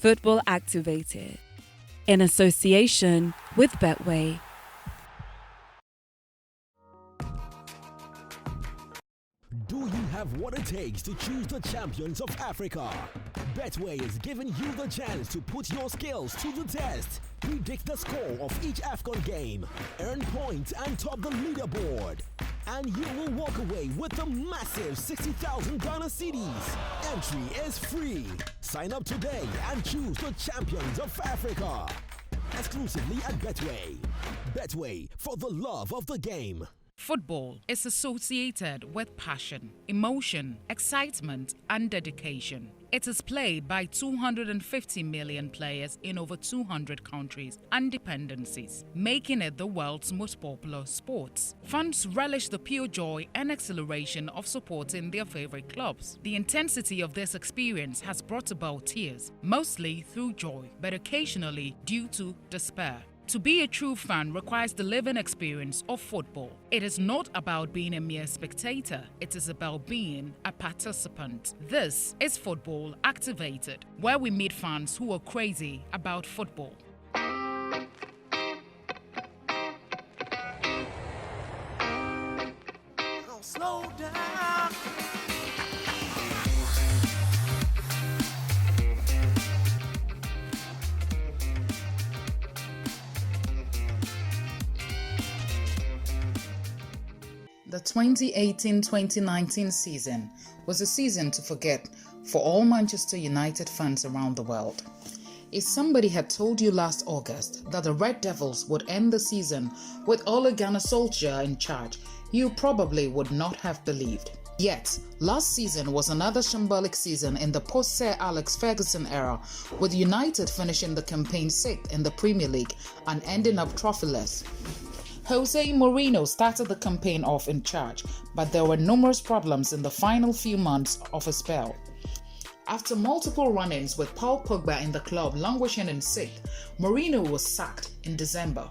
Football Activated in association with Betway. Do you have what it takes to choose the champions of Africa? Betway is giving you the chance to put your skills to the test. Predict the score of each AFCON game, earn points and top the leaderboard. And you will walk away with a massive 60,000 Ghana cedis. Entry is free. Sign up today and choose the champions of Africa. Exclusively at Betway. Betway, for the love of the game. Football is associated with passion, emotion, excitement, and dedication. It is played by 250 million players in over 200 countries and dependencies, making it the world's most popular sport. Fans relish the pure joy and exhilaration of supporting their favorite clubs. The intensity of this experience has brought about tears, mostly through joy, but occasionally due to despair. To be a true fan requires the living experience of football. It is not about being a mere spectator, it is about being a participant. This is Football Activated, where we meet fans who are crazy about football. Slow down. The 2018-2019 season was a season to forget for all Manchester United fans around the world. If somebody had told you last August that the Red Devils would end the season with Ole Gunnar Solskjaer in charge, you probably would not have believed. Yet, last season was another shambolic season in the post-Sir Alex Ferguson era, with United finishing the campaign 6th in the Premier League and ending up trophyless. Jose Mourinho started the campaign off in charge, but there were numerous problems in the final few months of his spell. After multiple run-ins with Paul Pogba in the club languishing in 6th, Mourinho was sacked in December.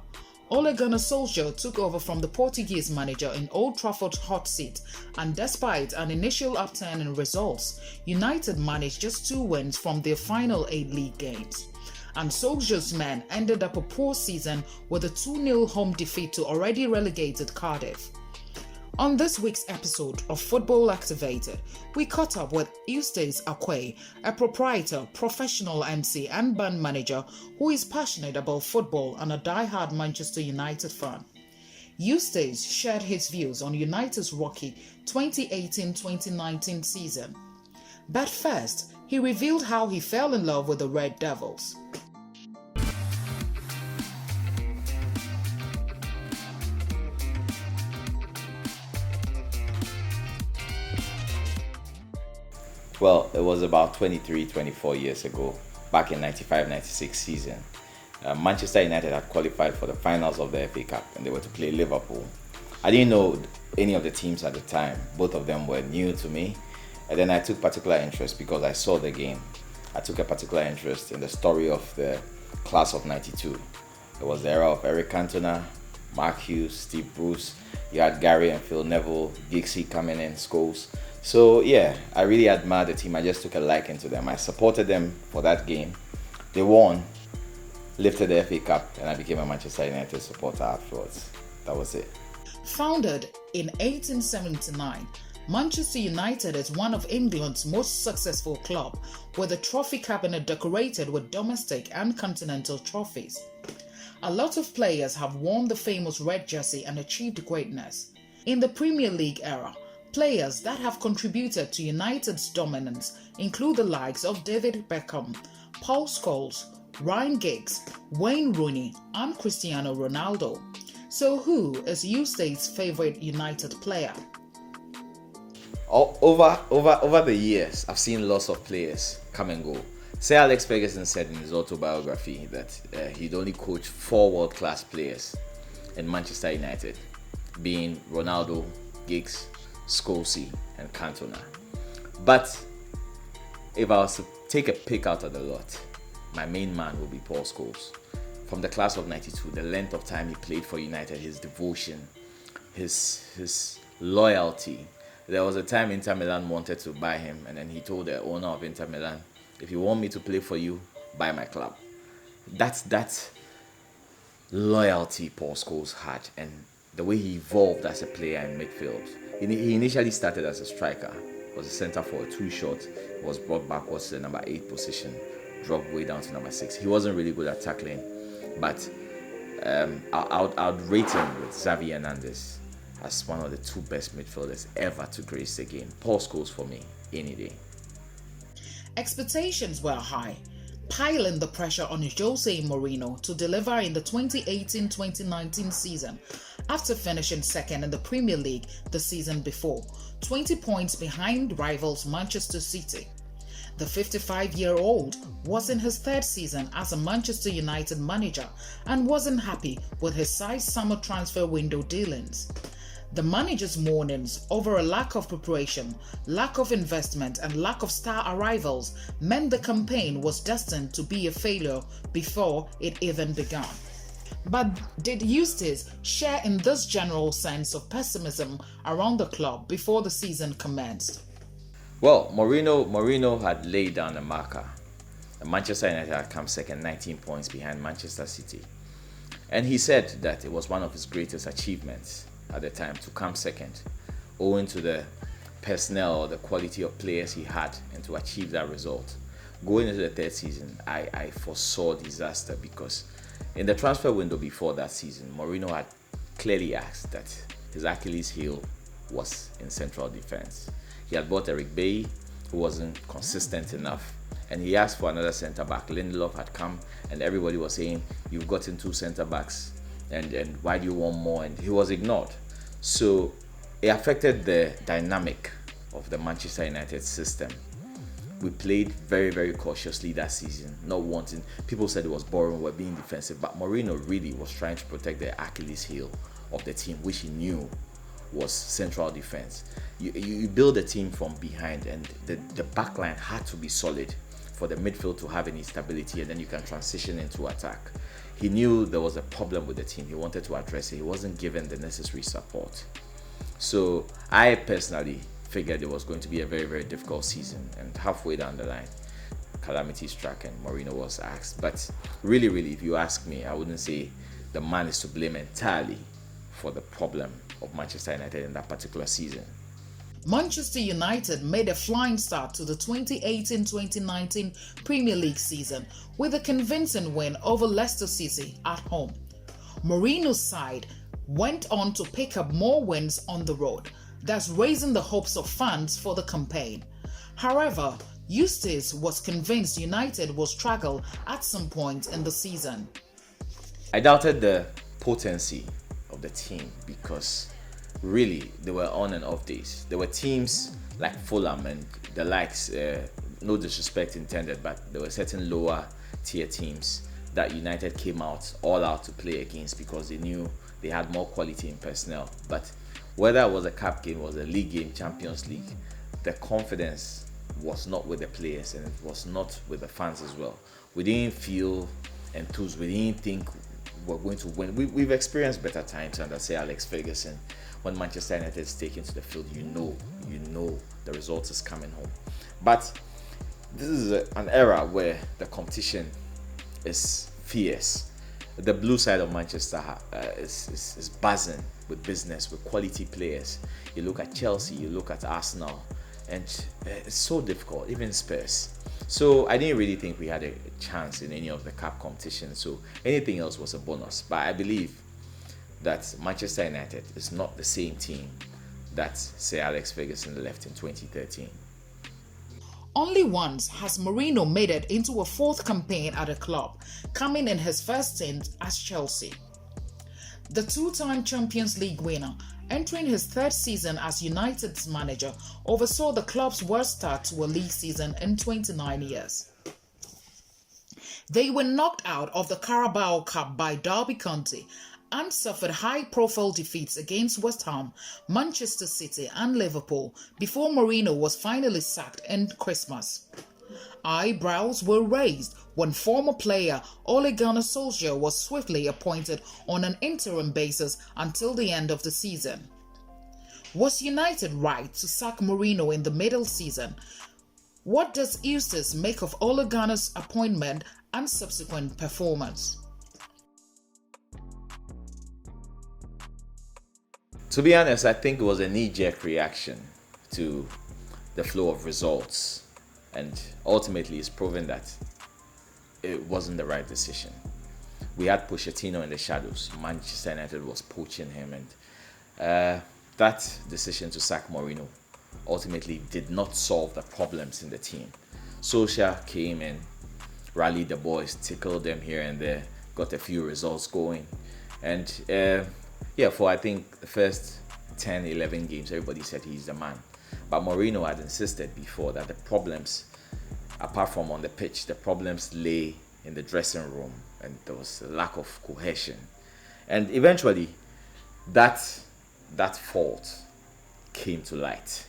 Ole Gunnar Solskjaer took over from the Portuguese manager in Old Trafford's hot seat, and despite an initial upturn in results, United managed just 2 wins from their final 8 league games. And Solskjaer's men ended up a poor season with a 2-0 home defeat to already relegated Cardiff. On this week's episode of Football Activated, we caught up with Eustace Akwe, a proprietor, professional MC and band manager who is passionate about football and a die-hard Manchester United fan. Eustace shared his views on United's rocky 2018-2019 season. But first, he revealed how he fell in love with the Red Devils. Well, it was about 24 years ago, back in 95-96 season. Manchester United had qualified for the finals of the FA Cup and they were to play Liverpool. I didn't know any of the teams at the time. Both of them were new to me. And then I took particular interest because I saw the game. I took a particular interest in the story of the class of 92. It was the era of Eric Cantona, Mark Hughes, Steve Bruce. You had Gary and Phil Neville, Giggsy coming in, Scholes. So yeah, I really admired the team. I just took a liking to them. I supported them for that game. They won, lifted the FA Cup, and I became a Manchester United supporter afterwards. That was it. Founded in 1879, Manchester United is one of England's most successful clubs, with a trophy cabinet decorated with domestic and continental trophies. A lot of players have worn the famous red jersey and achieved greatness. In the Premier League era, players that have contributed to United's dominance include the likes of David Beckham, Paul Scholes, Ryan Giggs, Wayne Rooney, and Cristiano Ronaldo. So who is Eustace's favorite United player? Over the years, I've seen lots of players come and go. Sir Alex Ferguson said in his autobiography that he'd only coached 4 world-class players in Manchester United, being Ronaldo, Giggs, Scholes, and Cantona. But if I was to take a pick out of the lot, my main man would be Paul Scholes. From the class of 92, the length of time he played for United, his devotion, his loyalty. There was a time Inter Milan wanted to buy him, and then he told the owner of Inter Milan, if you want me to play for you, by my club. That's loyalty Paul Scholes had, and the way he evolved as a player in midfield. He initially started as a striker, was a centre forward, too short, was brought backwards to the number 8 position, dropped way down to number 6. He wasn't really good at tackling, but I'd rate him with Xavi Hernandez as one of the 2 best midfielders ever to grace the game. Paul Scholes for me, any day. Expectations were high, piling the pressure on Jose Mourinho to deliver in the 2018-2019 season after finishing second in the Premier League the season before, 20 points behind rivals Manchester City. The 55-year-old was in his 3rd season as a Manchester United manager and wasn't happy with his side's summer transfer window dealings. The manager's mournings over a lack of preparation, lack of investment, and lack of star arrivals meant the campaign was destined to be a failure before it even began. But did Eustace share in this general sense of pessimism around the club before the season commenced? Well, Mourinho had laid down a marker. Manchester United had come second, 19 points behind Manchester City. And he said that it was one of his greatest achievements at the time to come second, owing to the personnel or the quality of players he had, and to achieve that result. Going into the 3rd season, I foresaw disaster, because in the transfer window before that season, Mourinho had clearly asked that his Achilles heel was in central defense. He had bought Eric Bailly, who wasn't consistent enough, and he asked for another centre-back. Lindelof had come, and everybody was saying, you've gotten 2 centre-backs, and why do you want more? And he was ignored. So it affected the dynamic of the Manchester United system. We played very, very cautiously that season, not wanting. People said it was boring, we were being defensive, but Mourinho really was trying to protect the Achilles heel of the team, which he knew was central defense. You build a team from behind, and the back line had to be solid for the midfield to have any stability, and then you can transition into attack. He knew there was a problem with the team. He wanted to address it. He wasn't given the necessary support. So I personally figured it was going to be a very, very difficult season, and halfway down the line, calamity struck and Mourinho was asked. But really, if you ask me, I wouldn't say the man is to blame entirely for the problem of Manchester United in that particular season. Manchester United made a flying start to the 2018-2019 Premier League season with a convincing win over Leicester City at home. Mourinho's side went on to pick up more wins on the road, thus raising the hopes of fans for the campaign. However, Eustace was convinced United will struggle at some point in the season. I doubted the potency of the team, because really they were on and off days. There were teams like Fulham and the likes, no disrespect intended, but there were certain lower tier teams that United came out all out to play against, because they knew they had more quality in personnel. But whether it was a cup game, was a league game, Champions League, the confidence was not with the players, and it was not with the fans as well. We didn't feel enthused. We didn't think we're going to win. We've experienced better times under, say, Alex Ferguson. When Manchester United is taken to the field, you know the result is coming home. But this is an era where the competition is fierce. The blue side of Manchester is buzzing with business, with quality players. You look at Chelsea, you look at Arsenal, and it's so difficult, even Spurs. So I didn't really think we had a chance in any of the cup competitions. So anything else was a bonus. But I believe that Manchester United is not the same team that Sir Alex Ferguson left in 2013. Only once has Mourinho made it into a 4th campaign at a club, coming in his first stint as Chelsea. The 2-time Champions League winner, entering his 3rd season as United's manager, oversaw the club's worst start to a league season in 29 years. They were knocked out of the Carabao Cup by Derby County and suffered high-profile defeats against West Ham, Manchester City and Liverpool before Mourinho was finally sacked in Christmas. Eyebrows were raised when former player Ole Gunnar Solskjaer was swiftly appointed on an interim basis until the end of the season. Was United right to sack Mourinho in the middle season What does Eustace make of Ole Gunner's appointment and subsequent performance? To be honest, I think it was a knee-jerk reaction to the flow of results, and ultimately it's proven that it wasn't the right decision. We had Pochettino in the shadows. Manchester United was poaching him, and that decision to sack Mourinho ultimately did not solve the problems in the team. Solskjaer came in, rallied the boys, tickled them here and there, got a few results going, and for I think the first 10, 11 games, everybody said he's the man. But Mourinho had insisted before that the problems, apart from on the pitch, the problems lay in the dressing room, and there was a lack of cohesion. And eventually, that fault came to light.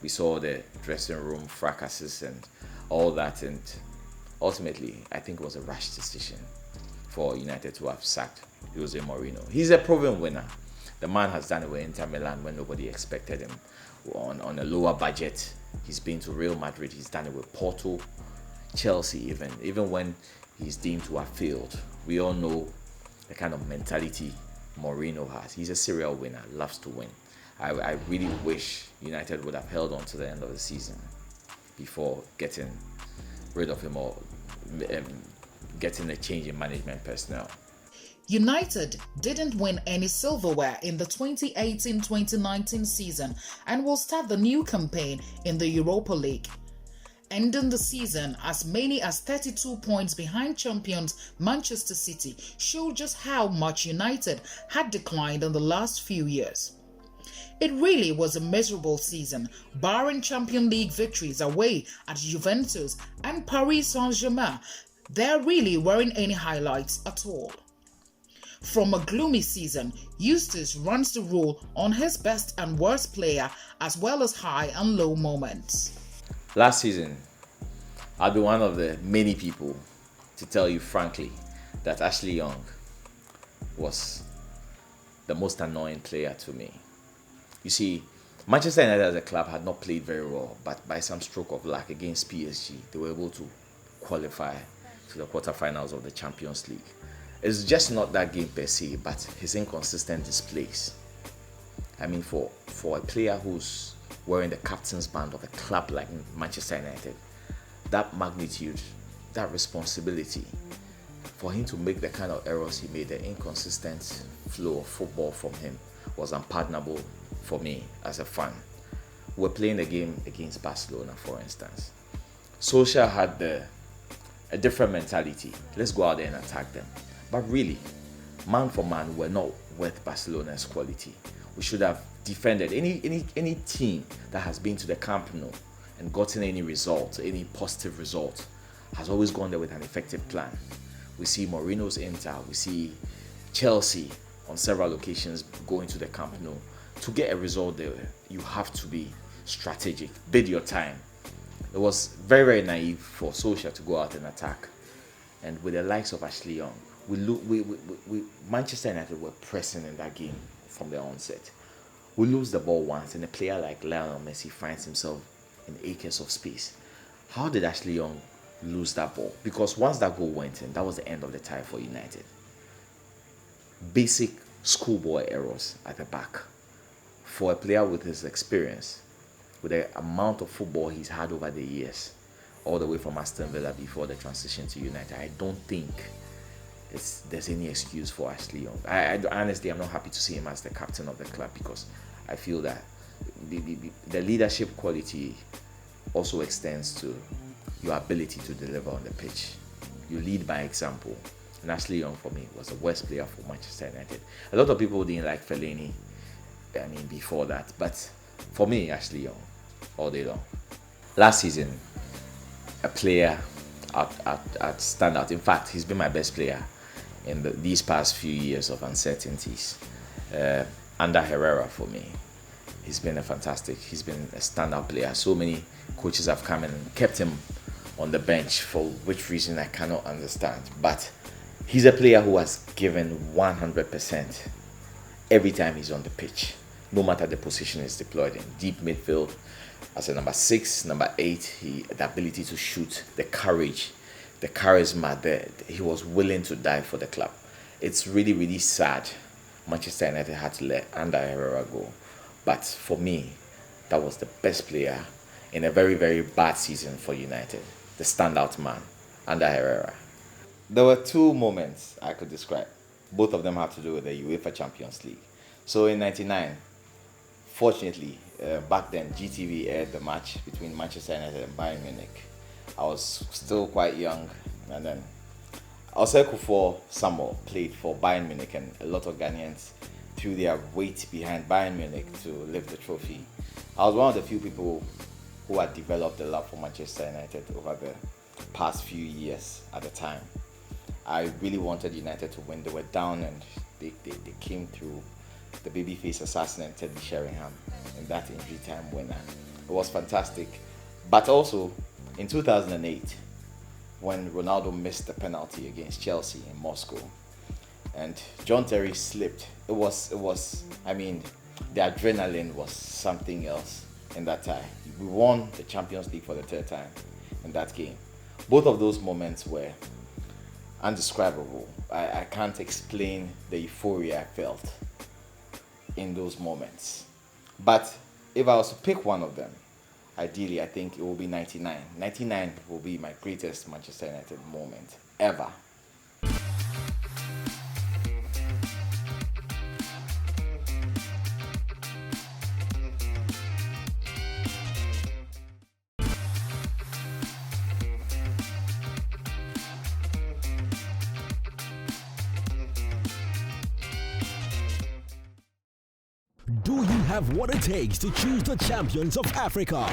We saw the dressing room fracasses and all that, and ultimately, I think it was a rash decision for United to have sacked Jose Mourinho. He's a proven winner. The man has done it with Inter Milan when nobody expected him on a lower budget. He's been to Real Madrid. He's done it with Porto, Chelsea, even when he's deemed to have failed. We all know the kind of mentality Mourinho has. He's a serial winner, loves to win. I really wish United would have held on to the end of the season before getting rid of him or getting a change in management personnel. United didn't win any silverware in the 2018-2019 season and will start the new campaign in the Europa League, ending the season as many as 32 points behind champions Manchester City showed just how much United had declined in the last few years. It really was a miserable season, barring Champions League victories away at Juventus and Paris Saint-Germain. There really weren't any highlights at all. From a gloomy season, Eustace runs the rule on his best and worst player as well as high and low moments. Last season, I'll be one of the many people to tell you frankly that Ashley Young was the most annoying player to me. You see, Manchester United as a club had not played very well, but by some stroke of luck against PSG, they were able to qualify to the quarterfinals of the Champions League. It's just not that game per se, but his inconsistent displays. I mean, for a player who's wearing the captain's band of a club like Manchester United, that magnitude, that responsibility, for him to make the kind of errors he made, the inconsistent flow of football from him was unpardonable for me as a fan. We're playing a game against Barcelona, for instance. Solskjaer had a different mentality. Let's go out there and attack them. But really, man for man, we're not worth Barcelona's quality. We should have defended any team that has been to the Camp Nou and gotten any result, any positive result, has always gone there with an effective plan. We see Mourinho's Inter, we see Chelsea on several occasions going to the Camp Nou. To get a result there, you have to be strategic, bid your time. It was very, very naive for Solskjaer to go out and attack. And with the likes of Ashley Young, Manchester United were pressing in that game from the onset. We lose the ball once, and a player like Lionel Messi finds himself in acres of space. How did Ashley Young lose that ball? Because once that goal went in, that was the end of the tie for United. Basic schoolboy errors at the back. For a player with his experience, with the amount of football he's had over the years, all the way from Aston Villa before the transition to United, I don't think there's any excuse for Ashley Young. I honestly, I'm not happy to see him as the captain of the club, because I feel that the leadership quality also extends to your ability to deliver on the pitch. You lead by example. And Ashley Young, for me, was the worst player for Manchester United. A lot of people didn't like Fellaini, before that. But for me, Ashley Young, all day long. Last season, a player at standout. In fact, he's been my best player in these past few years of uncertainties. Ander Herrera, for me, he's been he's been a standout player. So many coaches have come in and kept him on the bench, for which reason I cannot understand. But he's a player who has given 100% every time he's on the pitch, no matter the position he's deployed in. Deep midfield, as a number 6, number 8, the ability to shoot, the courage, the charisma, he was willing to die for the club. It's really, really sad Manchester United had to let Ander Herrera go. But for me, that was the best player in a very, very bad season for United. The standout man, Ander Herrera. There were two moments I could describe. Both of them have to do with the UEFA Champions League. So in '99, fortunately, back then GTV aired the match between Manchester United and Bayern Munich. I was still quite young, and then Osei Kufuor Samuel played for Bayern Munich, and a lot of Ghanaians threw their weight behind Bayern Munich to lift the trophy. I was one of the few people who had developed a love for Manchester United over the past few years at the time. I really wanted United to win. They were down and they came through. The babyface assassin and Teddy Sheringham in that injury time winner. It was fantastic. But also in 2008, when Ronaldo missed the penalty against Chelsea in Moscow and John Terry slipped, it was the adrenaline was something else in that time. We won the Champions League for the third time in that game. Both of those moments were undescribable. I can't explain the euphoria I felt in those moments. But if I was to pick one of them, ideally I think it will be 99. 99 will be my greatest Manchester United moment ever. Do you have what it takes to choose the champions of Africa?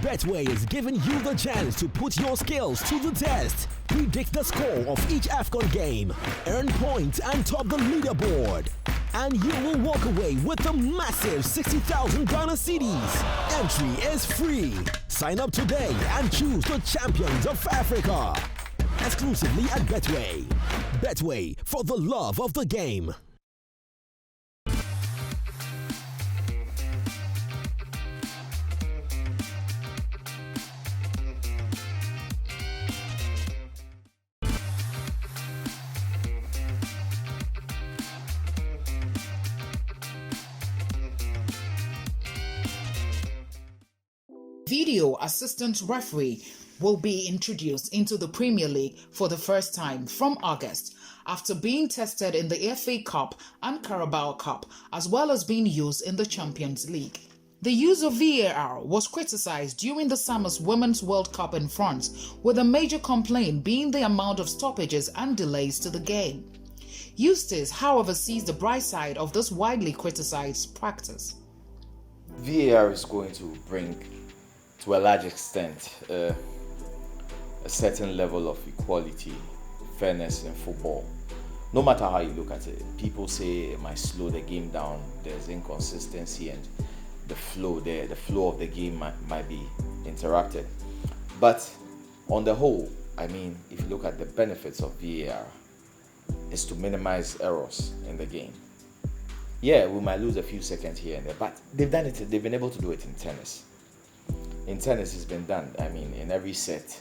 Betway is giving you the chance to put your skills to the test. Predict the score of each AFCON game, earn points and top the leaderboard. And you will walk away with a massive 60,000 Ghana cedis. Entry is free. Sign up today and choose the champions of Africa. Exclusively at Betway. Betway, for the love of the game. Video assistant referee will be introduced into the Premier League for the first time from August, after being tested in the FA Cup and Carabao Cup, as well as being used in the Champions League. The use of VAR was criticized during the summer's Women's World Cup in France, with a major complaint being the amount of stoppages and delays to the game. Eustace, however, sees the bright side of this widely criticized practice. VAR is going to bring, to a large extent, a certain level of equality, fairness in football. No matter how you look at it, people say it might slow the game down, there's inconsistency, and the flow of the game might be interrupted. But on the whole, if you look at the benefits of VAR, is to minimize errors in the game. Yeah, we might lose a few seconds here and there, but they've been able to do it in tennis. In tennis, it's been done. In every set,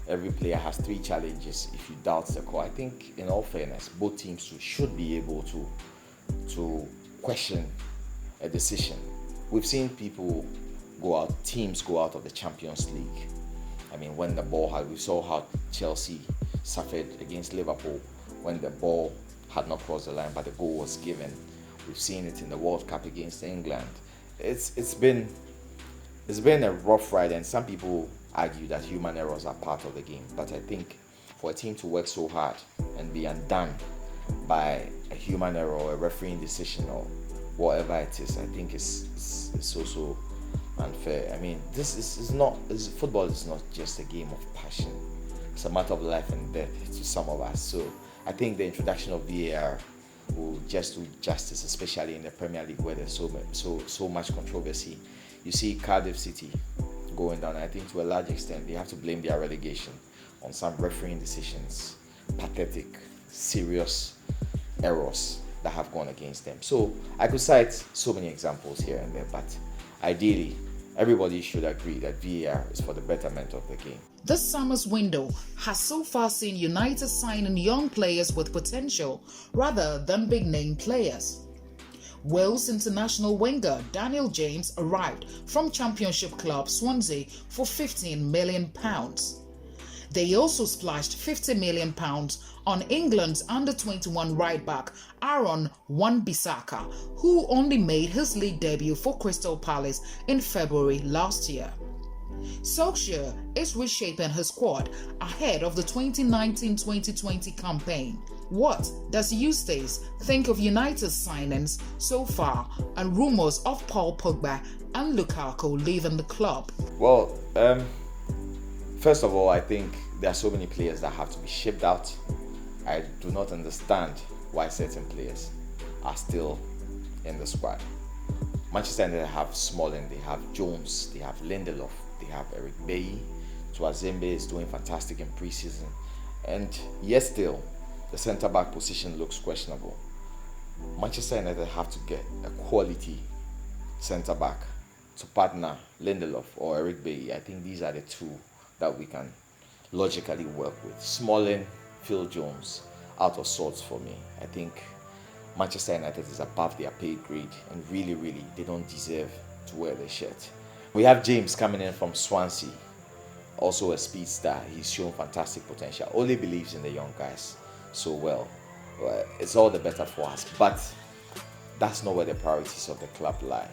every player has 3 challenges. If you doubt the call, I think, in all fairness, both teams should be able to question a decision. We've seen teams go out of the Champions League. When the ball we saw how Chelsea suffered against Liverpool when the ball had not crossed the line, but the goal was given. We've seen it in the World Cup against England. It's been a rough ride, and some people argue that human errors are part of the game. But I think for a team to work so hard and be undone by a human error or a refereeing decision or whatever it is, I think it's so unfair. Football is not just a game of passion. It's a matter of life and death to some of us. So I think the introduction of VAR will just do justice, especially in the Premier League where there's so much controversy. You see Cardiff City going down. I think to a large extent they have to blame their relegation on some refereeing decisions, pathetic, serious errors that have gone against them. So I could cite so many examples here and there, but ideally everybody should agree that VAR is for the betterment of the game. This summer's window has so far seen United signing young players with potential rather than big-name players. Wales international winger Daniel James arrived from Championship club Swansea for £15 million. They also splashed £50 million on England's under-21 right-back Aaron Wan-Bissaka, who only made his league debut for Crystal Palace in February last year. Solskjaer is reshaping his squad ahead of the 2019-2020 campaign. What does Eustace think of United's signings so far and rumours of Paul Pogba and Lukaku leaving the club? Well, first of all, I think there are so many players that have to be shipped out. I do not understand why certain players are still in the squad. Manchester United have Smalling, they have Jones, they have Lindelof, they have Eric Bailly. Tuazembe is doing fantastic in pre-season. And yet still, the centre-back position looks questionable. Manchester United have to get a quality centre-back to partner Lindelof or Eric Bailly. I think these are the two that we can logically work with. Smalling, Phil Jones, out of sorts for me. I think Manchester United is above their pay grade and really, they don't deserve to wear the shirt. We have James coming in from Swansea, also a speedster. He's shown fantastic potential. Ole believes in the young guys so well. It's all the better for us, but that's not where the priorities of the club lie.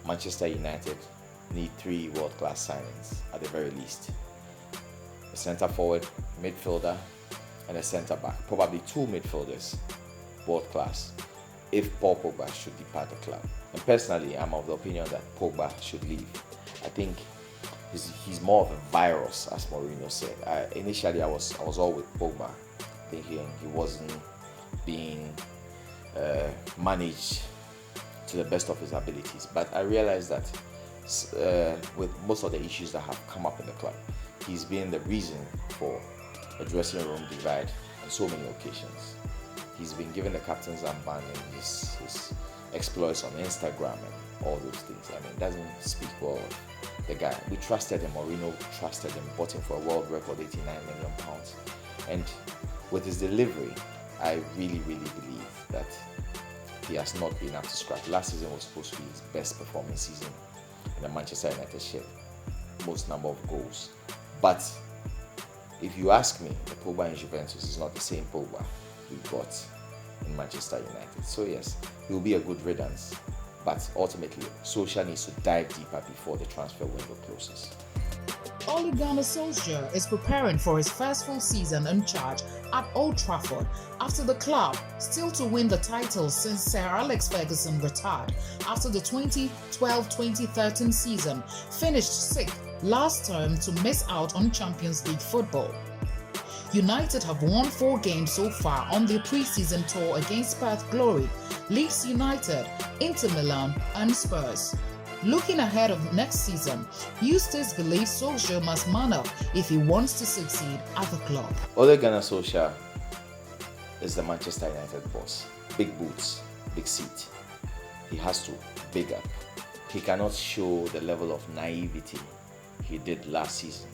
Manchester United need 3 world-class signings at the very least. A centre forward, midfielder, and a centre back. Probably 2 midfielders, world class, if Paul Pogba should depart the club. And personally, I'm of the opinion that Pogba should leave. I think he's more of a virus, as Mourinho said. Initially, I was all with Pogba, thinking he wasn't being managed to the best of his abilities. But I realized that with most of the issues that have come up in the club, he's been the reason for a dressing room divide on so many occasions. He's been given the captain's armband and his exploits on Instagram and all those things. I mean, it doesn't speak well of the guy. We trusted him, Mourinho trusted him, bought him for a world record £89 million. And with his delivery, I really believe that he has not been up to scratch. Last season was supposed to be his best performing season in the Manchester United shirt, most number of goals. But if you ask me, the Pogba in Juventus is not the same Pogba we got in Manchester United. So yes, he will be a good riddance, but ultimately, Solskjaer needs to dive deeper before the transfer window closes. Ole Gunnar Solskjaer is preparing for his first full season in charge at Old Trafford after the club, still to win the title since Sir Alex Ferguson retired after the 2012-2013 season, finished 6th last term to miss out on Champions League football. United have won 4 games so far on their pre-season tour against Perth Glory, Leeds United, Inter Milan and Spurs. Looking ahead of next season, Eustace believes Solskjaer must man up if he wants to succeed at the club. Ole Gunnar Solskjaer is the Manchester United boss. Big boots, big seat. He has to big up. He cannot show the level of naivety he did last season.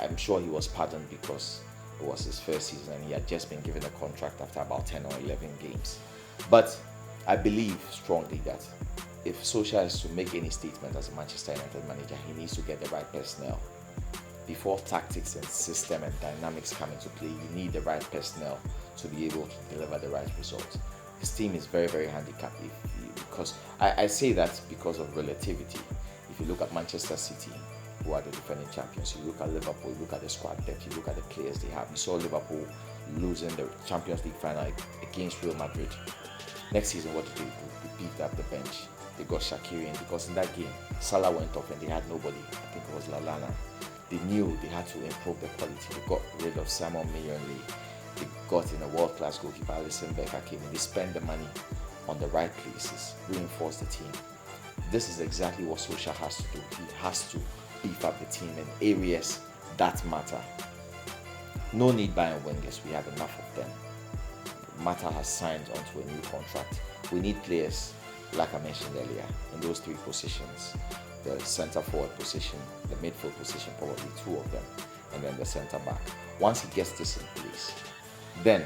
I'm sure he was pardoned because it was his first season and he had just been given a contract after about 10 or 11 games. But I believe strongly that if Solskjaer is to make any statement as a Manchester United manager, he needs to get the right personnel. Before tactics and system and dynamics come into play, you need the right personnel to be able to deliver the right result. His team is very handicapped because I say that because of relativity. If you look at Manchester City, who are the defending champions, you look at Liverpool, you look at the squad depth, you look at the players they have. You saw Liverpool losing the Champions League final against Real Madrid. Next season, what did they do? They beefed up the bench. They got Shaqiri in because in that game, Salah went off and they had nobody. I think it was Lallana. They knew they had to improve the quality. They got rid of Simon Mignolet. They got in a world-class goalkeeper, Alisson Becker came in. They spent the money on the right places, reinforce the team. This is exactly what Solskjaer has to do. He has to beef up the team in areas that matter. No need buying wingers. We have enough of them. Mata has signed onto a new contract. We need players, like I mentioned earlier, in those 3 positions. the center forward position, the midfield position, probably two of them, and then the center back. Once he gets this in place, then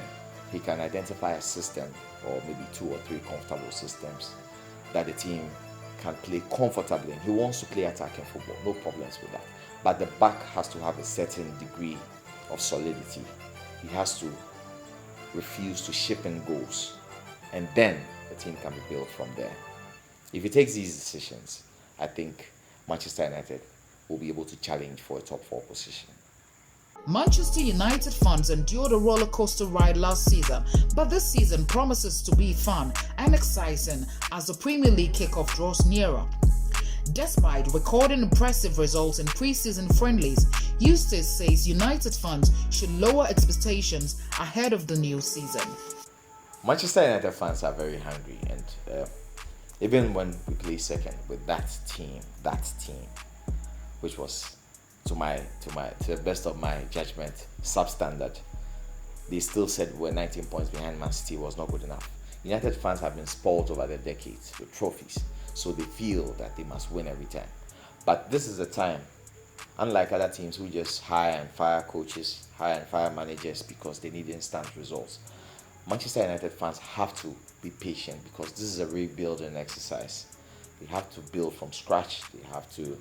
he can identify a system or maybe two or three comfortable systems that the team can play comfortably in. He wants to play attacking football, no problems with that. But the back has to have a certain degree of solidity. He has to refuse to ship in goals, and then the team can be built from there. If he takes these decisions, I think Manchester United will be able to challenge for a top 4 position. Manchester United fans endured a roller coaster ride last season, but this season promises to be fun and exciting as the Premier League kickoff draws nearer. Despite recording impressive results in pre-season friendlies, Eustace says United fans should lower expectations ahead of the new season. Manchester United fans are very hungry, and even when we play second with that team, which was to the best of my judgment substandard, they still said we're 19 points behind Man City was not good enough. United fans have been spoiled over the decades with trophies, so they feel that they must win every time. But this is the time, unlike other teams who just hire and fire coaches, hire and fire managers because they need instant results, Manchester United fans have to be patient because this is a rebuilding exercise. They have to build from scratch. They have to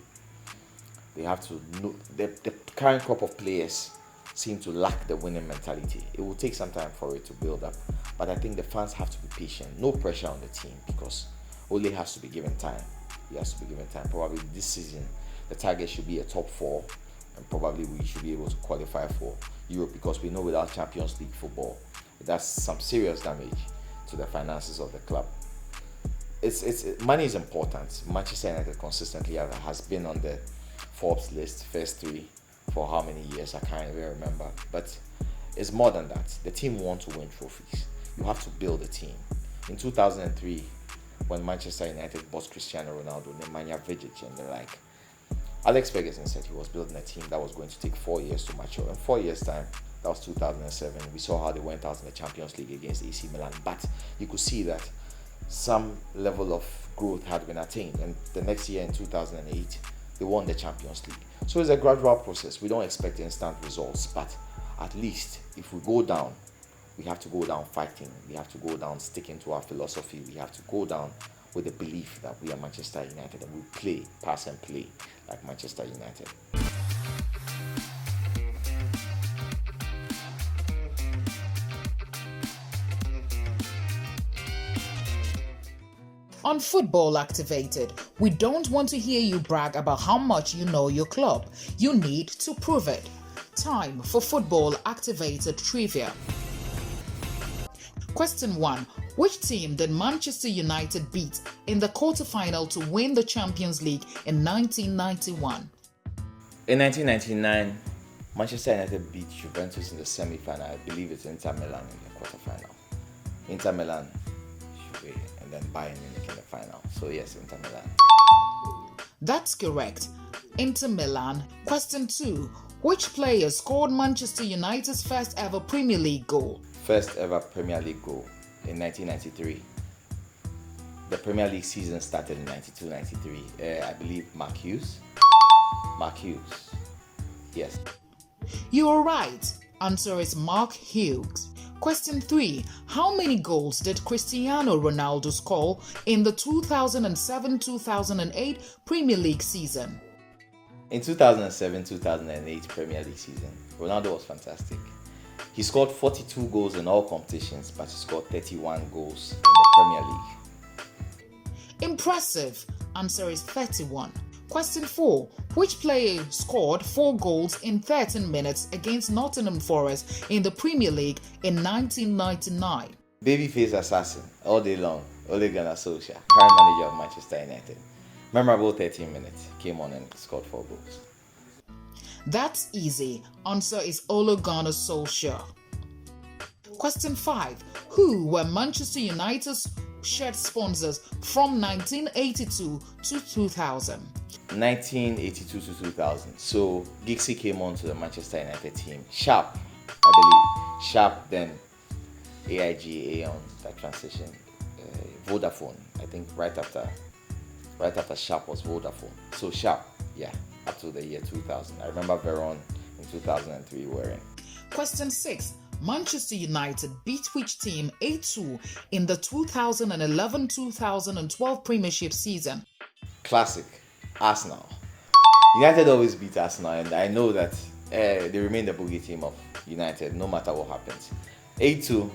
know the current crop of players seem to lack the winning mentality. It will take some time for it to build up, but I think the fans have to be patient. No pressure on the team because Ole has to be given time. He has to be given time. Probably this season, the target should be a top 4, and probably we should be able to qualify for Europe because we know without Champions League football, it does some serious damage to the finances of the club. Money is important. Manchester United consistently has been on the Forbes list, first 3 for how many years, I can't even remember. But it's more than that. The team wants to win trophies. You have to build a team. In 2003, when Manchester United bought Cristiano Ronaldo, Nemanja Vidic, and the like, Alex Ferguson said he was building a team that was going to take 4 years to mature. In 4 years' time, that was 2007, we saw how they went out in the Champions League against AC Milan. But you could see that some level of growth had been attained. And the next year, in 2008, they won the Champions League. So it's a gradual process. We don't expect instant results, but at least if we go down, we have to go down fighting. We have to go down sticking to our philosophy. We have to go down with the belief that we are Manchester United and we play, pass and play like Manchester United. On Football Activated, we don't want to hear you brag about how much you know your club. You need to prove it. Time for Football Activated Trivia. Question 1. Which team did Manchester United beat in the quarterfinal to win the Champions League in 1991? In 1999, Manchester United beat Juventus in the semi-final. I believe it's Inter Milan in the quarterfinal. Inter Milan, and then Bayern Munich in the final. So yes, Inter Milan. That's correct. Inter Milan. Question 2. Which player scored Manchester United's first ever Premier League goal? First ever Premier League goal in 1993. The Premier League season started in 92-93. I believe Mark Hughes. Mark Hughes. Yes. You are right. Answer is Mark Hughes. Question 3. How many goals did Cristiano Ronaldo score in the 2007-2008 Premier League season? In 2007-2008 Premier League season, Ronaldo was fantastic. He scored 42 goals in all competitions, but he scored 31 goals in the Premier League. Impressive. Answer is 31. Question 4. Which player scored 4 goals in 13 minutes against Nottingham Forest in the Premier League in 1999? Babyface assassin, all day long, Ole Gunnar Solskjaer, current manager of Manchester United. Memorable 13 minutes, came on and scored 4 goals. That's easy. Answer is Ole Gunnar Solskjaer. Question 5. Who were Manchester United's shirt sponsors from 1982 to 2000? 1982 to 2000. So Gixxer came on to the Manchester United team. Sharp, I believe. Sharp, then AIG, Aon, that transition. Vodafone, I think right after Right after Sharp was Vodafone. So Sharp, yeah, up to the year 2000. I remember Veron in 2003 wearing. Question 6. Manchester United beat which team 8-2 in the 2011-2012 Premiership season? Classic, Arsenal. United always beat Arsenal, and I know that they remain the boogie team of United no matter what happens. 8-2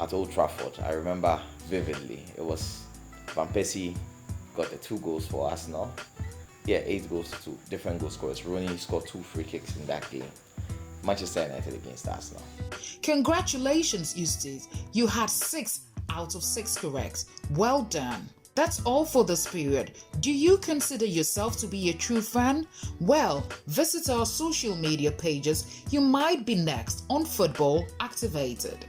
at Old Trafford. I remember vividly. It was Van Persie got the 2 goals for Arsenal. Yeah, 8 goals to 2 different goal scorers. Rooney scored 2 free kicks in that game. Manchester United against Arsenal. Congratulations, Eustace. You had 6 out of 6 correct. Well done. That's all for this period. Do you consider yourself to be a true fan? Well, visit our social media pages. You might be next on Football Activated.